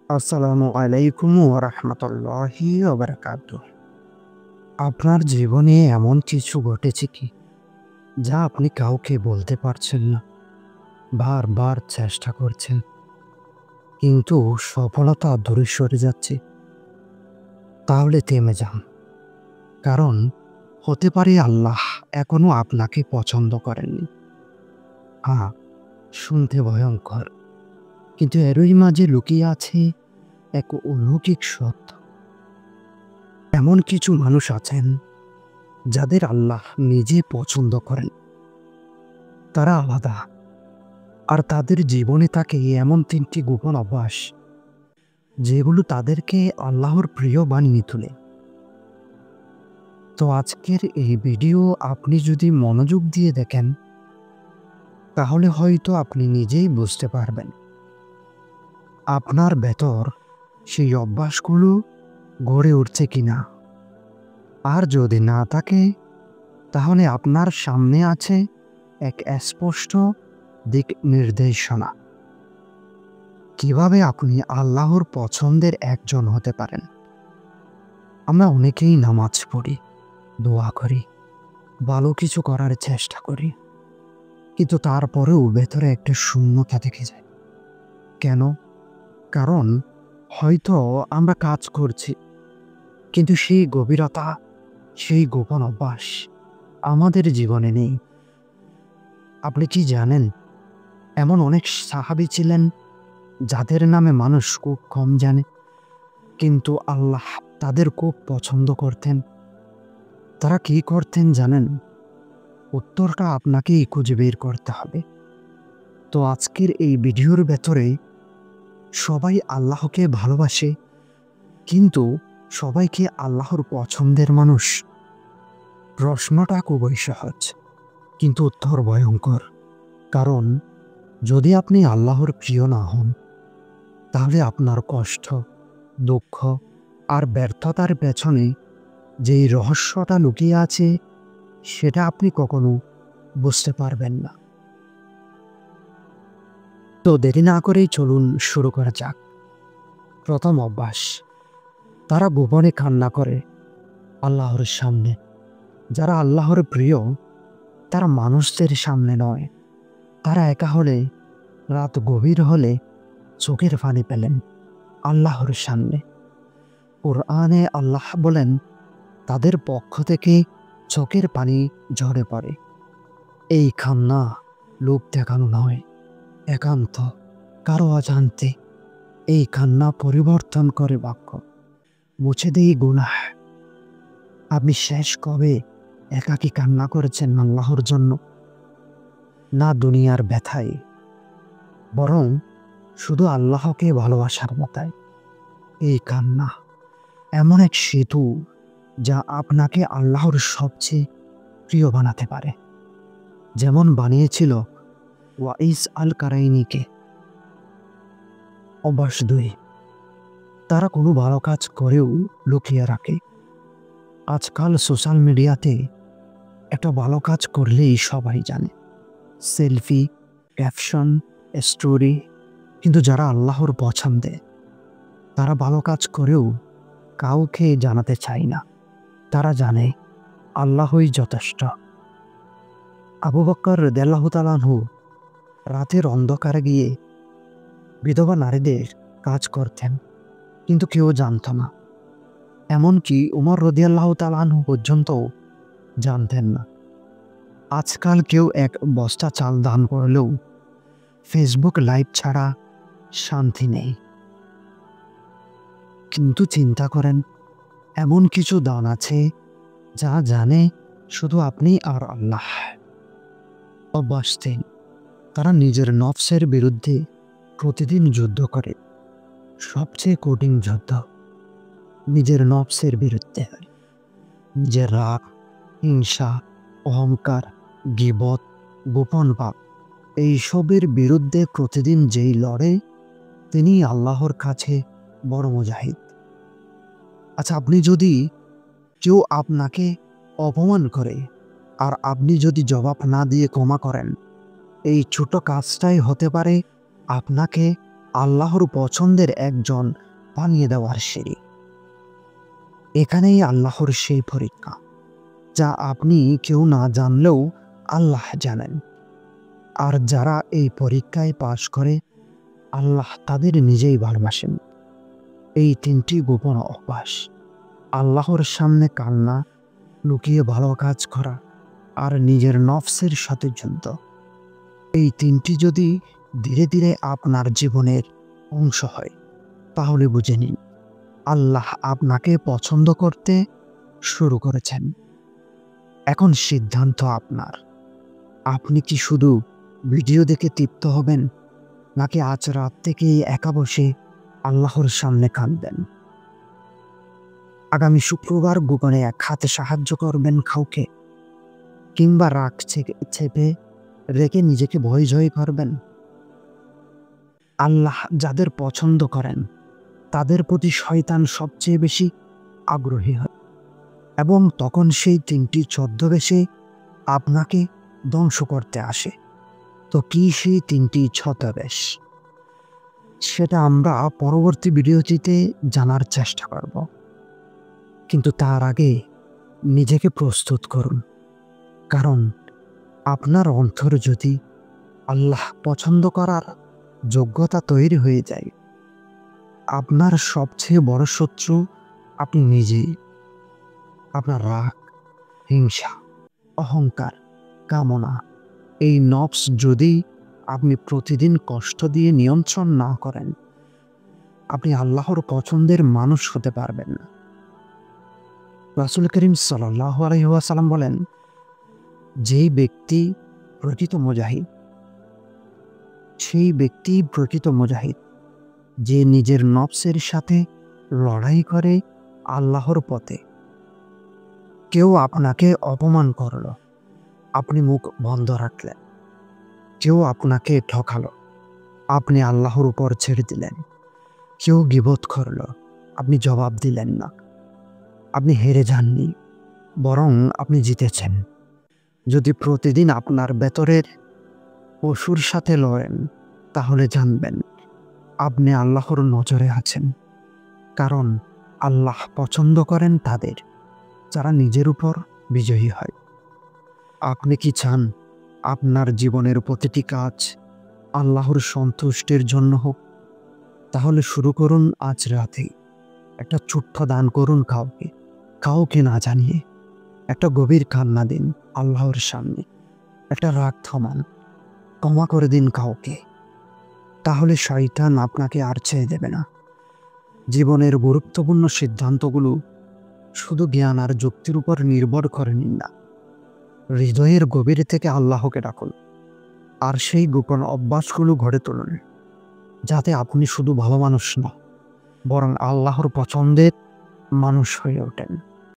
আসসালামু আলাইকুম ওয়া রাহমাতুল্লাহি ওয়া বারাকাতুহু। আপনার জীবনে এমন কিছু ঘটেছে কি, যা আপনি কাউকে বলতে পারছেন না? বারবার চেষ্টা করছেন, কিন্তু সফলতা দূরে সরে যাচ্ছে? তাহলে থেমে যান। কারণ হতে পারে আল্লাহ এখনো আপনাকে পছন্দ করেননি। হ্যাঁ, শুনতে ভয়ংকর, কিন্তু এরই মাঝে লুকিয়ে আছে এক অলৌকিক সত্য। এমন কিছু মানুষ আছেন যাদের আল্লাহ নিজে পছন্দ করেন। তারা আলাদা, আর তাদের জীবনে থাকে এমন ৩টি গোপন অভ্যাস, যেগুলো তাদেরকে আল্লাহর প্রিয় বানিয়ে তোলে। তো আজকের এই ভিডিও আপনি যদি মনোযোগ দিয়ে দেখেন, তাহলে হয়তো আপনি নিজেই বুঝতে পারবেন আপনার ভেতর সেই অভ্যাসগুলো গড়ে উঠছে কিনা। আর যদি না থাকে, তাহলে আপনার সামনে আছে এক স্পষ্ট দিক নির্দেশনা, কিভাবে আপনি আল্লাহর পছন্দের একজন হতে পারেন। আমরা অনেকেই নামাজ পড়ি, দোয়া করি, ভালো কিছু করার চেষ্টা করি, কিন্তু তারপরেও ভেতরে একটা শূন্যতা থেকে যায়। কেন? কারণ হয়তো আমরা কাজ করছি, কিন্তু সেই গভীরতা, সেই গোপন অভ্যাস আমাদের জীবনে নেই। আপনি কি জানেন, এমন অনেক সাহাবী ছিলেন যাদের নামে মানুষ খুব কম জানে, কিন্তু আল্লাহ তাদের খুব পছন্দ করতেন। তারা কি করতেন জানেন? উত্তরটা আপনাকেই খুঁজে বের করতে হবে। তো আজকের এই ভিডিওর ভেতরে সবাই আল্লাহকে ভালোবাসে, কিন্তু সবাই কি আল্লাহর পছন্দের মানুষ? প্রশ্নটা খুবই সহজ, কিন্তু উত্তর ভয়ঙ্কর। কারণ যদি আপনি আল্লাহর প্রিয় না হন, তাহলে আপনার কষ্ট, দুঃখ আর ব্যর্থতার পেছনে যেই রহস্যটা লুকিয়ে আছে, সেটা আপনি কখনো বুঝতে পারবেন না। তো দেরি না করেই চলুন শুরু করা যাক। প্রথম অভ্যাস, তারা গোপনে কান্না করে আল্লাহর সামনে। যারা আল্লাহর প্রিয়, তারা মানুষদের সামনে নয়। তারা একা হলে, রাত গভীর হলে চোখের পানি পেলেন আল্লাহর সামনে। কোরআনে আল্লাহ বলেন, তাদের পক্ষ থেকে চোখের পানি ঝরে পড়ে। এই কান্না লোভ দেখানো নয়, একান্ত, কারো অজান্তে। এই কান্না পরিবর্তন করে বাক্য, মুছে দেই গুনাহ। আপনি শেষ কবে একাকী কান্না করেছেন আল্লাহর জন্য? না দুনিয়ার ব্যথায়, বরং শুধু আল্লাহকে ভালোবাসার ব্যথায়। এই কান্না এমন এক সেতু, যা আপনাকে আল্লাহর সবচেয়ে প্রিয় বানাতে পারে, যেমন বানিয়েছিল ওয়াইস আল কারাইনিকে। অভ্যাস ২, তারা কোনো ভালো কাজ করেও লুকিয়ে রাখে। আজকাল সোশ্যাল মিডিয়াতে একটা ভালো কাজ করলেই সবাই জানে, সেলফি, ক্যাপশন, স্টোরি। কিন্তু যারা আল্লাহর পছন্দে, তারা ভালো কাজ করেও কাউকে জানাতে চায় না। তারা জানে আল্লাহই যথেষ্ট। আবু বকর রাদিয়াল্লাহু তাআলা আনহু রাতের অন্ধকারে গিয়ে বিধবা নারীদের কাজ করতেন, কিন্তু কেউ জানত না। এমনকি উমর রাদিয়াল্লাহু তাআলা আনহু পর্যন্তও জানতেন না। আজকাল কেউ এক বস্তা চাল দান করলেও ফেসবুক লাইভ ছাড়া শান্তি নেই। কিন্তু চিন্তা করেন, এমন কিছু দান আছে যা জানে শুধু আপনি আর আল্লাহ। অভ্যাস ৩, তারা নিজের নফসের বিরুদ্ধে প্রতিদিন যুদ্ধ করে। সবচেয়ে কঠিন যুদ্ধ নিজের নফসের বিরুদ্ধে হয়। নিজের রাগ, হিংসা, অহংকার, গীবত, গোপন পাপ, এইসবের বিরুদ্ধে প্রতিদিন যেই লড়ে, তিনি আল্লাহর কাছে বড় মুজাহিদ। আচ্ছা, আপনি যদি কেউ আপনাকে অপমান করে, আর আপনি যদি জবাব না দিয়ে ক্ষমা করেন, এই ছোট কাজটাই হতে পারে আপনাকে আল্লাহর পছন্দের একজন বানিয়ে দেওয়ার সিঁড়ি। এখানেই আল্লাহর সেই পরীক্ষা, যা আপনি কেউ না জানলেও আল্লাহ জানেন। আর যারা এই পরীক্ষায় পাশ করে, আল্লাহ তাদের নিজেই ভালোবাসেন। এই 3টি গোপন অভ্যাস, আল্লাহর সামনে কান্না, লুকিয়ে ভালো কাজ করা আর নিজের নফসের সাথে যুদ্ধ, এই 3টি যদি ধীরে ধীরে আপনার জীবনের অংশ হয়, তাহলে বুঝে নিন আল্লাহ আপনাকে পছন্দ করতে শুরু করেছেন। এখন সিদ্ধান্ত আপনার। আপনি কি শুধু ভিডিও দেখে তৃপ্ত হবেন, নাকি আজ রাত থেকেই একা বসে আল্লাহর সামনে কাঁদবেন? আগামী শুক্রবার গোপনে এক হাতে সাহায্য করবেন কাউকে, কিংবা রাগ চেপে রেখে নিজেকে ভয় জয় করবেন? আল্লাহ যাদের পছন্দ করেন, তাদের প্রতি শয়তান সবচেয়ে বেশি আগ্রহী হয়, এবং তখন সেই 3টি ছদ্মবেশে আপনাকে ধ্বংস করতে আসে। তো কি সেই 3টি ছদ্মবেশ? সেটা আমরা পরবর্তী ভিডিওটিতে জানার চেষ্টা করব। কিন্তু তার আগে নিজেকে প্রস্তুত করুন, কারণ আপনার অন্তর যদি আল্লাহ পছন্দ করার যোগ্যতা তৈরি হয়ে যায়, আপনার সবচেয়ে বড় শত্রু আপনি নিজেই। আপনার রাগ, হিংসা, অহংকার, কামনা, এই নফস যদি আপনি প্রতিদিন কষ্ট দিয়ে নিয়ন্ত্রণ না করেন, আপনি আল্লাহর পছন্দের মানুষ হতে পারবেন না। রাসূল করিম সাল্লাল্লাহু আলাইহি ওয়াসাল্লাম বলেন, যেই ব্যক্তি প্রকৃত মুজাহিদ, সেই ব্যক্তি প্রকৃত মুজাহিদ, যে নিজের নফসের সাথে লড়াই করে আল্লাহর পথে। কেউ আপনাকে অপমান করল, আপনি মুখ বন্ধ রাখলেন। কেউ আপনাকে ঠকালো, আপনি আল্লাহর উপর ছেড়ে দিলেন। কেউ গীবত করল, আপনি জবাব দিলেন না। আপনি হেরে যাননি, বরং আপনি জিতেছেন। যদি প্রতিদিন আপনার ভেতরের পশুর সাথে লড়েন, তাহলে জানবেন আপনি আল্লাহর নজরে আছেন। কারণ আল্লাহ পছন্দ করেন তাদের যারা নিজের উপর বিজয়ী হয়। আপনি কি চান আপনার জীবনের প্রতিটি কাজ আল্লাহর সন্তুষ্টির জন্য হোক? তাহলে শুরু করুন আজ রাতেই। একটা ছোট্ট দান করুন কাউকে না জানিয়ে। একটা গভীর কান্না দিন আল্লাহর সামনে। একটা রাগ থামান, ক্ষমা করে দিন কাউকে। তাহলে শয়তান আপনাকে আর ছেড়ে দেবে না। জীবনের গুরুত্বপূর্ণ সিদ্ধান্তগুলো শুধু জ্ঞান আর যুক্তির উপর নির্ভর করে নিন না। হৃদয়ের গভীর থেকে আল্লাহকে ডাকুন, আর সেই গোপন অভ্যাসগুলো গড়ে তুলুন, যাতে আপনি শুধু ভালো মানুষ না, বরং আল্লাহর পছন্দের মানুষ হয়ে ওঠেন।